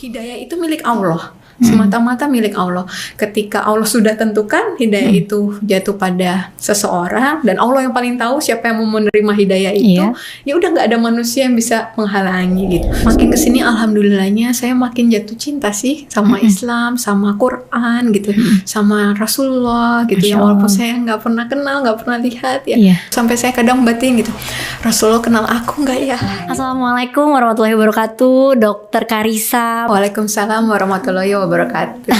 hidayah itu milik Allah, semata-mata milik Allah. Ketika Allah sudah tentukan hidayah itu jatuh pada seseorang, dan Allah yang paling tahu siapa yang mau menerima hidayah itu, ya udah nggak ada manusia yang bisa menghalangi gitu. Makin kesini alhamdulillahnya saya makin jatuh cinta sih sama Islam, sama Quran gitu, sama Rasulullah gitu. Ya walaupun saya nggak pernah kenal, nggak pernah lihat ya, sampai saya kadang batin gitu, Rasulullah kenal aku nggak ya? Assalamualaikum warahmatullahi wabarakatuh, Dokter Karissa. Waalaikumsalam warahmatullahi wabarakatuh.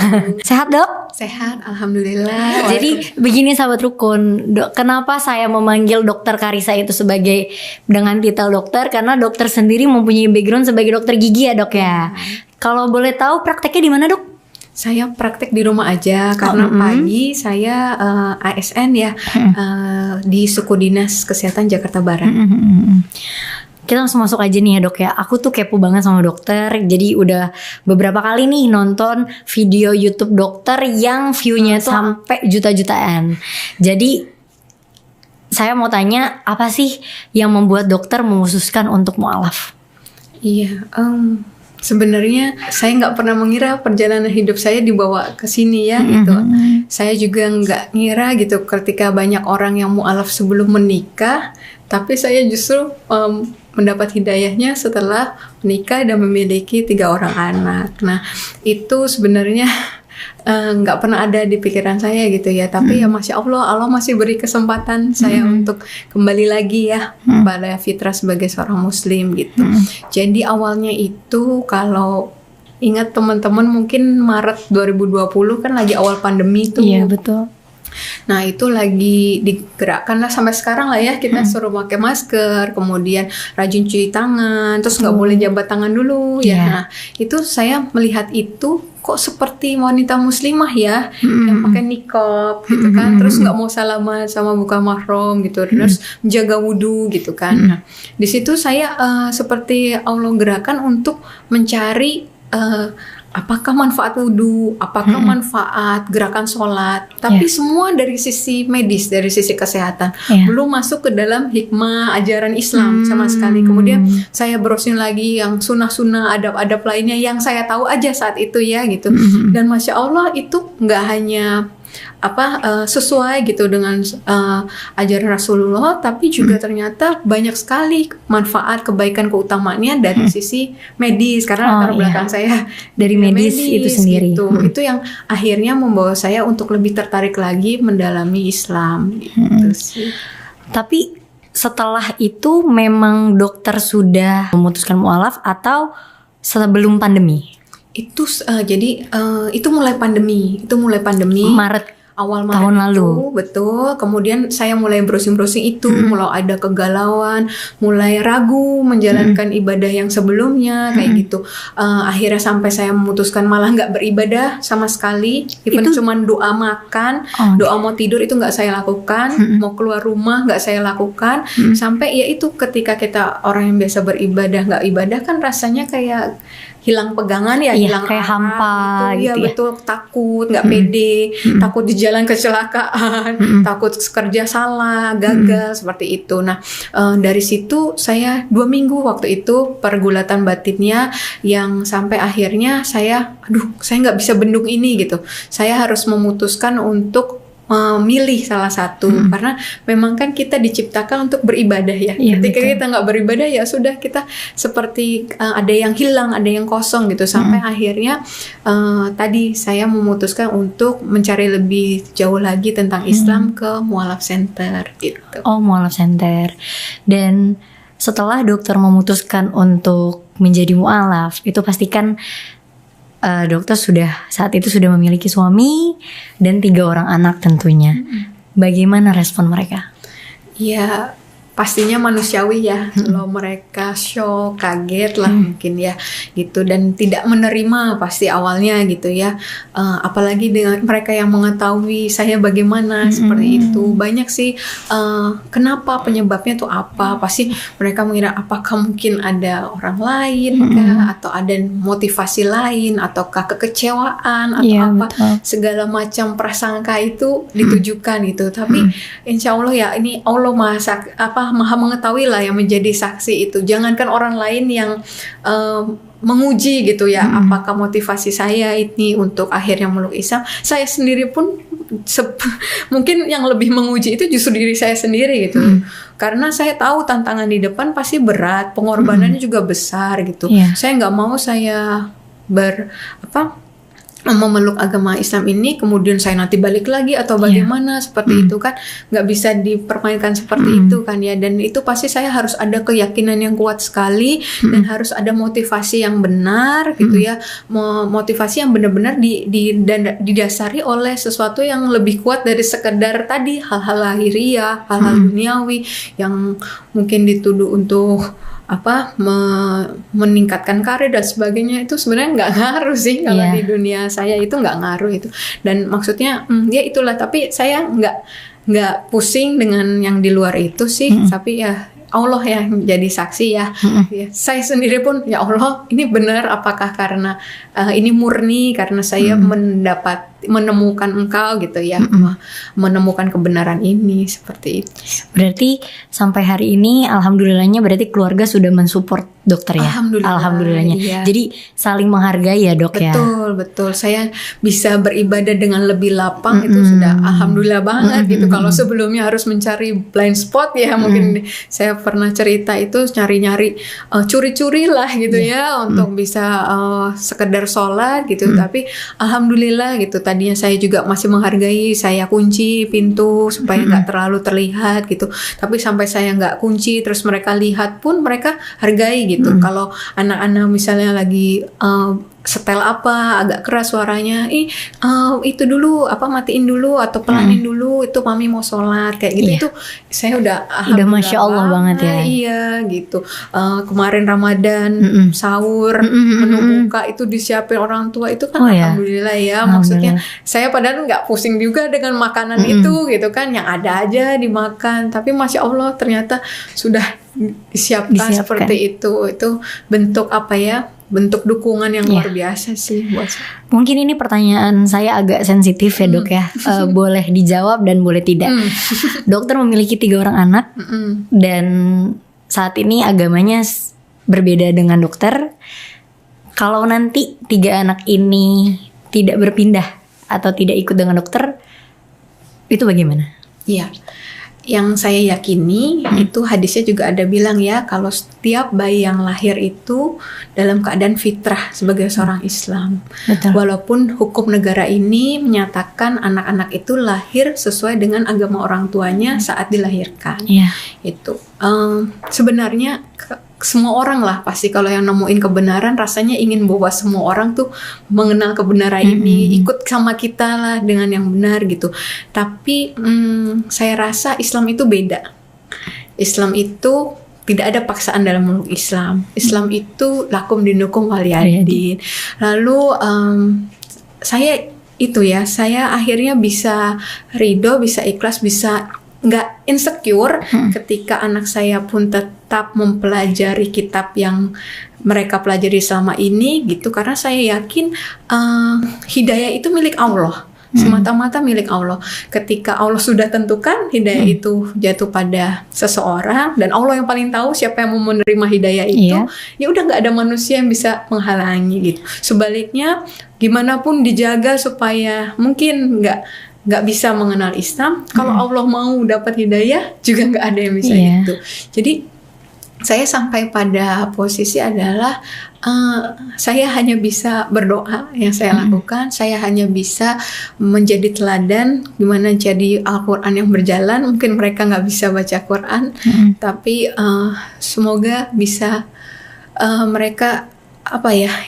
Sehat dok? Sehat, alhamdulillah. Jadi begini sahabat rukun, dok, kenapa saya memanggil Dokter Karissa itu sebagai dengan titel dokter? Karena dokter sendiri mempunyai background sebagai dokter gigi ya dok ya. Kalau boleh tahu prakteknya di mana dok? Saya praktek di rumah aja karena pagi saya ASN ya di Suku Dinas Kesehatan Jakarta Barat. Kita langsung masuk aja nih ya dok ya. Aku tuh kepo banget sama dokter. Jadi udah beberapa kali nih nonton video YouTube dokter yang view-nya tuh sampai juta-jutaan. Jadi saya mau tanya, apa sih yang membuat dokter memutuskan untuk mu'alaf? Iya, sebenarnya saya nggak pernah mengira perjalanan hidup saya dibawa ke sini ya gitu. Saya juga nggak ngira gitu ketika banyak orang yang mu'alaf sebelum menikah, tapi saya justru mendapat hidayahnya setelah menikah dan memiliki 3 orang anak. Nah itu sebenarnya nggak pernah ada di pikiran saya gitu ya. Tapi ya masya Allah, Allah masih beri kesempatan saya untuk kembali lagi ya pada fitrah sebagai seorang muslim gitu. Jadi awalnya itu kalau ingat teman-teman mungkin Maret 2020 kan lagi awal pandemi tuh. Iya betul. Nah itu lagi digerakkan lah sampai sekarang lah ya, kita suruh pakai masker, kemudian rajin cuci tangan, terus nggak boleh jabat tangan dulu ya. Nah itu saya melihat itu kok seperti wanita muslimah ya, yang pakai niqab gitu kan, terus nggak mau salaman sama bukan mahram gitu, terus menjaga wudhu gitu kan. Nah di situ saya seperti Allah gerakan untuk mencari apakah manfaat wudhu, apakah manfaat gerakan sholat, tapi semua dari sisi medis, dari sisi kesehatan, belum masuk ke dalam hikmah ajaran Islam sama sekali. Kemudian saya browsing lagi yang sunnah-sunnah, adab-adab lainnya yang saya tahu aja saat itu ya gitu. Dan masya Allah itu nggak hanya sesuai gitu dengan ajaran Rasulullah, tapi juga ternyata banyak sekali manfaat, kebaikan, keutamaannya dari sisi medis, karena latar belakang saya dari medis itu sendiri gitu. Itu yang akhirnya membawa saya untuk lebih tertarik lagi mendalami Islam gitu sih. Tapi setelah itu memang dokter sudah memutuskan mu'alaf atau sebelum pandemi? Itu jadi itu mulai pandemi Maret awal Maret tahun lalu. Betul. Kemudian saya mulai browsing itu, mulai ada kegalauan, mulai ragu menjalankan ibadah yang sebelumnya kayak gitu. Akhirnya sampai saya memutuskan malah nggak beribadah sama sekali. Even cuman doa makan, doa mau tidur itu nggak saya lakukan, mau keluar rumah nggak saya lakukan. Sampai ya itu ketika kita orang yang biasa beribadah nggak ibadah kan rasanya kayak hilang pegangan ya, hilang kayak hampa gitu ya. Betul, takut, nggak pede, takut di jalan kecelakaan, takut kerja salah, gagal seperti itu. Nah dari situ saya 2 minggu waktu itu pergulatan batinnya yang sampai akhirnya saya nggak bisa bendung ini gitu. Saya harus memutuskan untuk memilih salah satu, karena memang kan kita diciptakan untuk beribadah ya. Ketika kita nggak beribadah ya sudah, kita seperti ada yang hilang, ada yang kosong gitu. Sampai akhirnya tadi saya memutuskan untuk mencari lebih jauh lagi tentang Islam ke Mu'alaf Center gitu. Oh, Mu'alaf Center. Dan setelah dokter memutuskan untuk menjadi mu'alaf, itu pastikan dokter saat itu sudah memiliki suami dan 3 orang anak tentunya. Bagaimana respon mereka? Ya pastinya manusiawi ya, kalau mereka shock, kaget lah mungkin ya gitu, dan tidak menerima pasti awalnya gitu ya. Apalagi dengan mereka yang mengetahui saya bagaimana seperti itu, banyak sih kenapa, penyebabnya tuh apa, pasti mereka mengira apakah mungkin ada orang lain kah, atau ada motivasi lain, ataukah kekecewaan atau apa, segala macam prasangka itu ditujukan gitu. Tapi insya Allah ya ini Allah Allah Maha mengetahui lah yang menjadi saksi itu. Jangankan orang lain yang menguji gitu ya, apakah motivasi saya ini untuk akhirnya meluk Islam, saya sendiri pun mungkin yang lebih menguji itu justru diri saya sendiri gitu. Karena saya tahu tantangan di depan pasti berat, pengorbanannya juga besar gitu. Saya nggak mau saya memeluk agama Islam ini kemudian saya nanti balik lagi atau bagaimana seperti itu kan, nggak bisa dipermainkan seperti itu kan ya. Dan itu pasti saya harus ada keyakinan yang kuat sekali dan harus ada motivasi yang benar gitu ya, motivasi yang benar-benar didasari oleh sesuatu yang lebih kuat dari sekedar tadi hal-hal lahiriah, hal-hal duniawi yang mungkin dituduh untuk meningkatkan karir dan sebagainya. Itu sebenarnya nggak ngaruh sih kalau di dunia saya, itu nggak ngaruh itu. Dan maksudnya ya itulah, tapi saya nggak pusing dengan yang di luar itu sih. Tapi ya Allah yang jadi saksi ya. Ya saya sendiri pun ya Allah, ini benar apakah karena ini murni karena saya menemukan Engkau gitu ya, menemukan kebenaran ini, seperti itu. Berarti sampai hari ini alhamdulillahnya berarti keluarga sudah mensupport dokter ya. Alhamdulillahnya. Iya. Jadi saling menghargai ya dok ya. Betul. Saya bisa beribadah dengan lebih lapang, itu sudah alhamdulillah banget gitu. Kalau sebelumnya harus mencari blind spot ya, mungkin saya pernah cerita itu nyari-nyari curi-curi lah gitu ya untuk bisa sekedar sholat gitu. Tapi alhamdulillah gitu, tadinya saya juga masih menghargai, saya kunci pintu supaya nggak terlalu terlihat gitu. Tapi sampai saya nggak kunci terus mereka lihat pun mereka hargai gitu. Kalau anak-anak misalnya lagi setel agak keras suaranya, itu dulu matiin dulu atau pelanin dulu, itu mami mau sholat kayak gitu. Itu saya udah Masya Allah banget ya. Iya gitu. Kemarin Ramadan sahur menu buka itu disiapin orang tua, itu kan alhamdulillah ya. Maksudnya saya padahal nggak pusing juga dengan makanan itu gitu kan, yang ada aja dimakan. Tapi Masya Allah ternyata sudah disiapkan seperti itu bentuk bentuk dukungan yang luar biasa sih buat saya. Mungkin ini pertanyaan saya agak sensitif ya dok ya, boleh dijawab dan boleh tidak. Dokter memiliki 3 orang anak dan saat ini agamanya berbeda dengan dokter. Kalau nanti 3 anak ini tidak berpindah atau tidak ikut dengan dokter, itu bagaimana? Iya. Yang saya yakini itu hadisnya juga ada bilang ya, kalau setiap bayi yang lahir itu dalam keadaan fitrah sebagai seorang Islam. Betul. Walaupun hukum negara ini menyatakan anak-anak itu lahir sesuai dengan agama orang tuanya saat dilahirkan. Itu sebenarnya semua orang lah pasti kalau yang nemuin kebenaran rasanya ingin bawa semua orang tuh mengenal kebenaran ini, ikut sama kita lah dengan yang benar gitu. Tapi saya rasa Islam itu beda. Islam itu tidak ada paksaan dalam meluk Islam. Islam itu lakum dinukum waliyadin. Lalu saya akhirnya bisa ridho, bisa ikhlas, bisa nggak insecure ketika anak saya pun tetap mempelajari kitab yang mereka pelajari selama ini gitu, karena saya yakin hidayah itu milik Allah, semata-mata milik Allah. Ketika Allah sudah tentukan hidayah itu jatuh pada seseorang dan Allah yang paling tahu siapa yang mau menerima hidayah itu, ya udah nggak ada manusia yang bisa menghalangi gitu. Sebaliknya gimana pun dijaga supaya mungkin nggak bisa mengenal Islam, kalau Allah mau dapat hidayah juga nggak ada yang bisa itu. Jadi saya sampai pada posisi adalah saya hanya bisa berdoa yang saya lakukan. Saya hanya bisa menjadi teladan gimana jadi Al-Quran yang berjalan. Mungkin mereka nggak bisa baca Quran, tapi semoga bisa mereka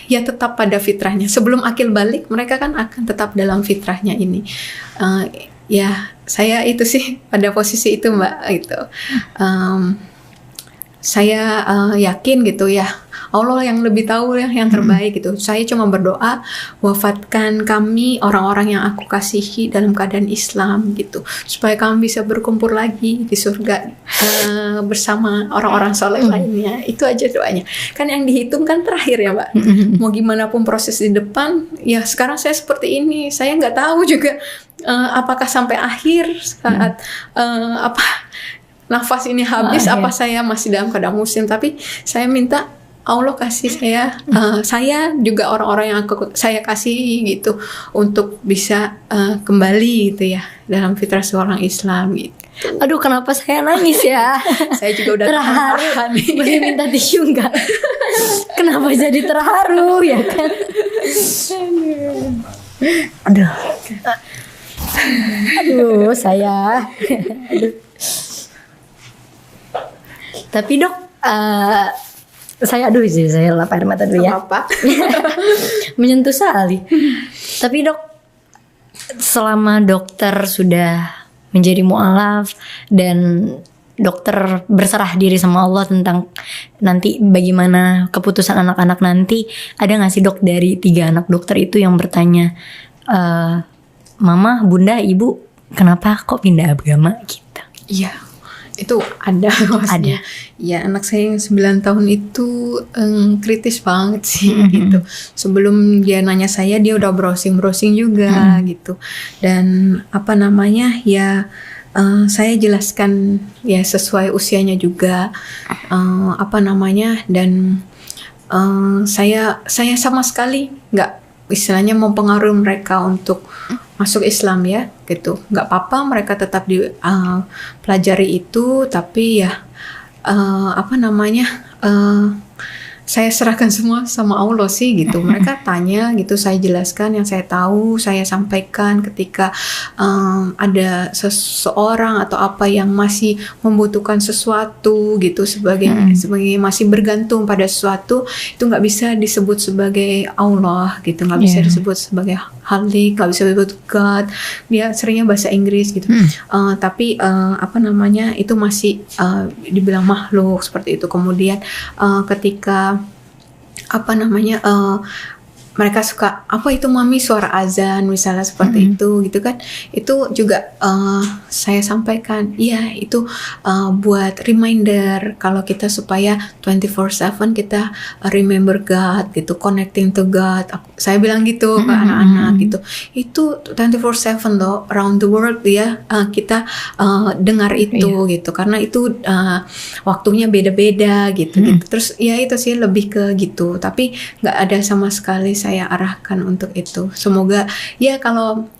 ya tetap pada fitrahnya. Sebelum akil balik, mereka kan akan tetap dalam fitrahnya ini. Ya saya itu sih pada posisi itu Mbak gitu. Saya yakin gitu ya, Allah yang lebih tahu yang terbaik gitu. Saya cuma berdoa, wafatkan kami orang-orang yang aku kasihi dalam keadaan Islam gitu, supaya kami bisa berkumpul lagi di surga bersama orang-orang soleh lainnya. Itu aja doanya. Kan yang dihitung kan terakhir ya Mbak. Mau gimana pun proses di depan, ya sekarang saya seperti ini, saya nggak tahu juga apakah sampai akhir saat nafas ini habis, apa saya masih dalam keadaan muslim, tapi saya minta Allah kasih saya juga orang-orang yang saya kasih gitu untuk bisa kembali gitu ya dalam fitrah seorang Islam gitu. Aduh, kenapa saya nangis ya? Saya juga udah terharu. Boleh minta tisu nggak? Kenapa jadi terharu ya kan? Aduh. Aduh, saya. Aduh. Tapi Dok, saya lap air mata dulu ya. Apa? Menyentuh sekali. Tapi Dok, selama dokter sudah menjadi mu'alaf dan dokter berserah diri sama Allah tentang nanti bagaimana keputusan anak-anak nanti, ada gak sih Dok dari 3 anak dokter itu yang bertanya, Mama, Bunda, Ibu, kenapa kok pindah agama gitu? Iya, itu ada maksudnya. Ya, anak saya yang 9 tahun itu kritis banget sih gitu. Sebelum dia nanya saya, dia udah browsing juga gitu. Dan apa namanya ya, saya jelaskan ya sesuai usianya juga, apa namanya, dan saya sama sekali nggak istilahnya mempengaruhi mereka untuk masuk Islam ya gitu. Nggak apa-apa mereka tetap pelajari itu, tapi ya apa namanya, saya serahkan semua sama Allah sih gitu. Mereka tanya gitu, saya jelaskan yang saya tahu, saya sampaikan ketika ada seseorang atau apa yang masih membutuhkan sesuatu gitu, sebagai masih bergantung pada sesuatu, itu nggak bisa disebut sebagai Allah gitu, nggak bisa disebut sebagai Halik, nggak bisa disebut God. Dia seringnya bahasa Inggris gitu. Tapi apa namanya, itu masih dibilang makhluk seperti itu. Kemudian ketika apa namanya, mereka suka, apa itu Mami, suara azan misalnya seperti itu gitu kan, itu juga saya sampaikan, iya itu buat reminder kalau kita supaya 24/7 kita remember God gitu, connecting to God. Saya bilang gitu ke anak-anak gitu, itu 24/7 loh, around the world ya, kita dengar itu gitu, karena itu waktunya beda-beda gitu. Terus ya itu sih lebih ke gitu, tapi nggak ada sama sekali saya arahkan untuk itu. Semoga ya kalau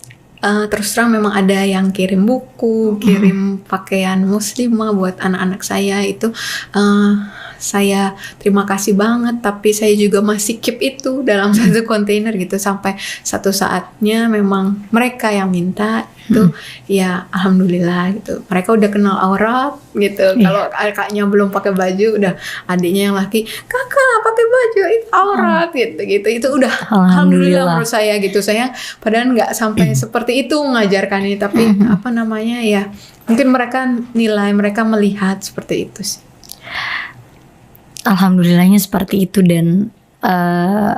terus terang memang ada yang kirim buku, kirim pakaian muslimah buat anak-anak saya, itu saya terima kasih banget, tapi saya juga masih keep itu dalam satu kontainer gitu, sampai satu saatnya memang mereka yang minta itu, ya alhamdulillah gitu. Mereka udah kenal aurat gitu. Kalau kakaknya belum pakai baju, udah adiknya yang laki, kakak pakai baju itu aurat gitu. Itu udah alhamdulillah menurut saya gitu. Saya padahal nggak sampai seperti itu mengajarkan ini, tapi apa namanya ya, mungkin mereka nilai, mereka melihat seperti itu sih. Alhamdulillahnya seperti itu. Dan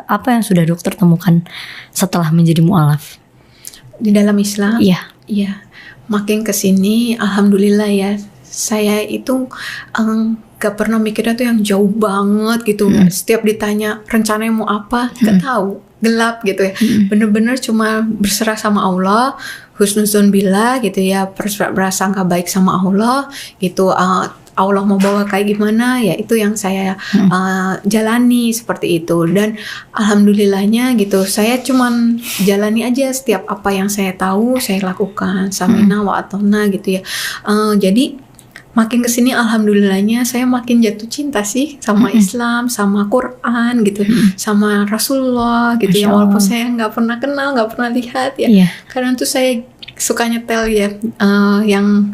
apa yang sudah dokter temukan setelah menjadi mu'alaf di dalam Islam? Iya, makin kesini alhamdulillah ya, saya itu gak pernah mikirnya tuh yang jauh banget gitu. Setiap ditanya rencananya mau apa, gak tahu, gelap gitu ya. Bener-bener cuma berserah sama Allah, husnuzon billah gitu ya, berprasangka baik sama Allah gitu. Allah mau bawa kayak gimana ya, itu yang saya jalani seperti itu. Dan alhamdulillahnya gitu, saya cuman jalani aja setiap apa yang saya tahu saya lakukan, samina wa atona gitu ya. Jadi makin kesini alhamdulillahnya saya makin jatuh cinta sih sama Islam, sama Quran gitu, sama Rasulullah gitu ya. Walaupun saya nggak pernah kenal, nggak pernah lihat ya. Karena tuh saya suka nyetel ya, yang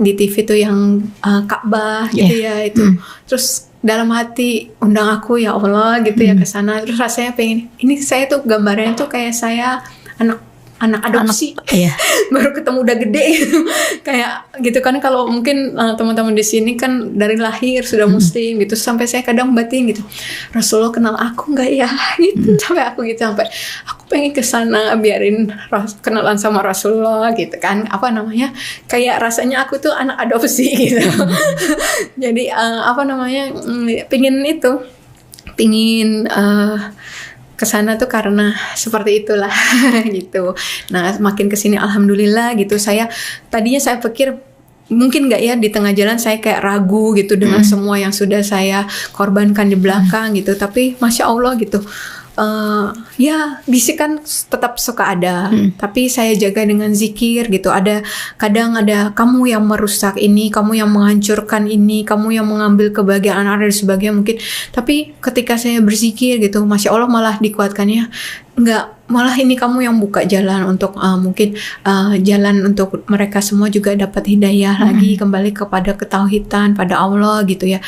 di TV tuh yang Ka'bah gitu ya itu. Terus dalam hati undang aku ya Allah gitu ya ke sana. Terus rasanya pengen, ini saya tuh gambarnya tuh kayak saya anak adopsi, baru ketemu udah gede gitu. Kayak gitu kan, kalau mungkin teman-teman di sini kan dari lahir sudah muslim gitu, sampai saya kadang batin gitu, Rasulullah kenal aku nggak ya gitu, sampai aku gitu, sampai aku pengen ke sana biarin kenalan sama Rasulullah gitu kan, apa namanya, kayak rasanya aku tuh anak adopsi gitu. Jadi apa namanya, pingin kesana tuh karena seperti itulah gitu. Nah makin kesini alhamdulillah gitu, tadinya saya pikir mungkin nggak ya di tengah jalan saya kayak ragu gitu dengan semua yang sudah saya korbankan di belakang gitu. Tapi Masya Allah gitu. Ya bisikan tetap suka ada, tapi saya jaga dengan zikir gitu. Kadang ada kamu yang merusak ini, kamu yang menghancurkan ini, kamu yang mengambil kebahagiaan dan sebagainya mungkin. Tapi ketika saya berzikir gitu, Masya Allah malah dikuatkannya. Enggak, malah ini kamu yang buka jalan untuk mungkin jalan untuk mereka semua juga dapat hidayah lagi kembali kepada ketauhidan pada Allah gitu ya.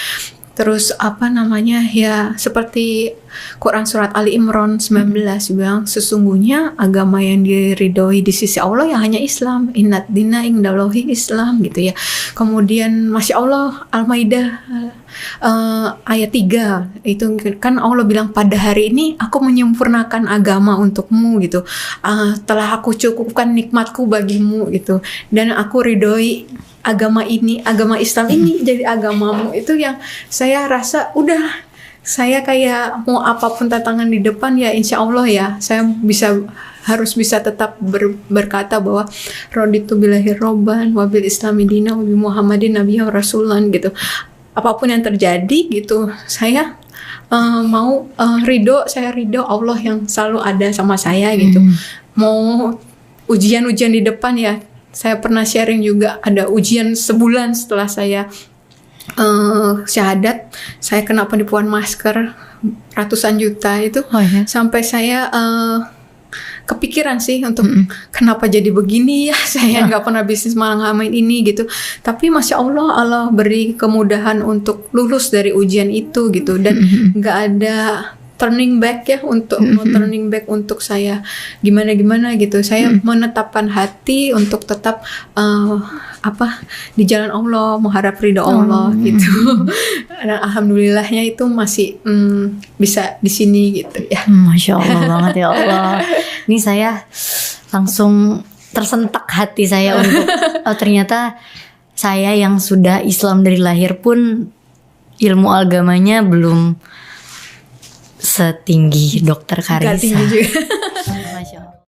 Terus ya seperti Quran surat Ali Imran 19 bilang sesungguhnya agama yang diridhoi di sisi Allah yang hanya Islam, innad dina indallahi Islam gitu ya. Kemudian Masya Allah Al-Maidah ayat 3 itu kan Allah bilang pada hari ini aku menyempurnakan agama untukmu gitu. Telah aku cukupkan nikmatku bagimu gitu, dan aku ridhoi agama ini, agama Islam ini jadi agamamu. Itu yang saya rasa udah, saya kayak mau apapun tantangan di depan ya insya Allah ya saya harus bisa tetap berkata bahwa raditu billahi robban wabil islami dina wabi muhammadin nabiyya rasulan gitu. Apapun yang terjadi gitu saya mau saya ridho Allah yang selalu ada sama saya gitu. Mau ujian-ujian di depan ya, saya pernah sharing juga ada ujian sebulan setelah saya syahadat, saya kena penipuan masker ratusan juta itu. Sampai saya kepikiran sih untuk kenapa jadi begini ya, saya nggak pernah bisnis malah ngamain ini gitu. Tapi Masya Allah beri kemudahan untuk lulus dari ujian itu gitu, dan nggak ada turning back ya untuk turning back untuk saya gimana gitu. Saya menetapkan hati untuk tetap di jalan Allah, mengharap ridha Allah gitu. Dan alhamdulillahnya itu masih bisa di sini gitu ya. Masya Allah banget ya Allah. Ini saya langsung tersentak hati saya untuk ternyata saya yang sudah Islam dari lahir pun ilmu agamanya belum setinggi Dokter Karissa. Gak tinggi juga. Masya Allah.